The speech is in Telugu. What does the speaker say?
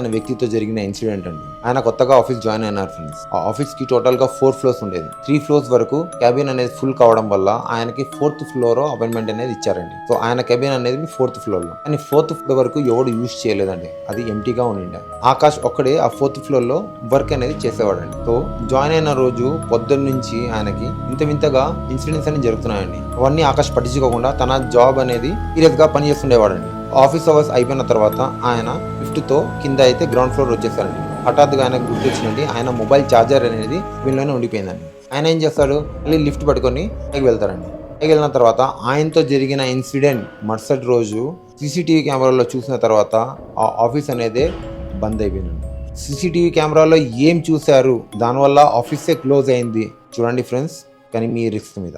అనే వ్యక్తితో జరిగిన ఇన్సిడెంట్ అండి. ఆయన కొత్తగా ఆఫీస్ జాయిన్ అయినారు ఫ్రెండ్స్. ఆ ఆఫీస్ కి టోటల్ గా 4 ఫ్లోర్స్ ఉండేది. 3 ఫ్లోర్స్ వరకు క్యాబిన్ అనేది ఫుల్ కావడం వల్ల ఆయనకి 4th ఫ్లోర్ అపాయింట్మెంట్ అనేది ఇచ్చారండి. సో ఆయన క్యాబిన్ అనేది 4th ఫ్లోర్ లో, కానీ 4th ఫ్లోర్ వరకు ఎవడు యూజ్ చేయలేదండి. అది ఎంటీగా ఉండిండే. ఆకాష్ ఒక్కడే ఆ 4th ఫ్లోర్ లో వర్క్ అనేది చేసేవాడండి. సో జాయిన్ అయిన రోజు పొద్దున్న నుంచి ఆయనకి వింతగా ఇన్సిడెంట్స్ అనేవి జరుగుతున్నాయండి. అవన్నీ ఆకాష్ పట్టించుకోకుండా తన జాబ్ అనేది సీరియస్ గా పనిచేస్తుండేవాడండి. ఆఫీస్ అవర్స్ అయిపోయిన తర్వాత ఆయన లిఫ్ట్ తో కింద అయితే గ్రౌండ్ ఫ్లోర్ వచ్చేసారండి. హఠాత్తుగా ఆయనకు గుర్తొచ్చినండి ఆయన మొబైల్ ఛార్జర్ అనేది వీళ్ళలోనే ఉండిపోయిందండి. ఆయన ఏం చేస్తాడు, మళ్ళీ లిఫ్ట్ పట్టుకొని పైకి వెళ్తారండి. పైకి వెళ్ళిన తర్వాత ఆయనతో జరిగిన ఇన్సిడెంట్ మరుసటి రోజు సీసీటీవీ కెమెరాలో చూసిన తర్వాత ఆ ఆఫీస్ అనేది బంద్ అయిపోయిందండి. సీసీటీవీ కెమెరాలో ఏం చూశారు, దానివల్ల ఆఫీసే క్లోజ్ అయింది. చూడండి ఫ్రెండ్స్, కానీ మీ రిస్క్ మీద.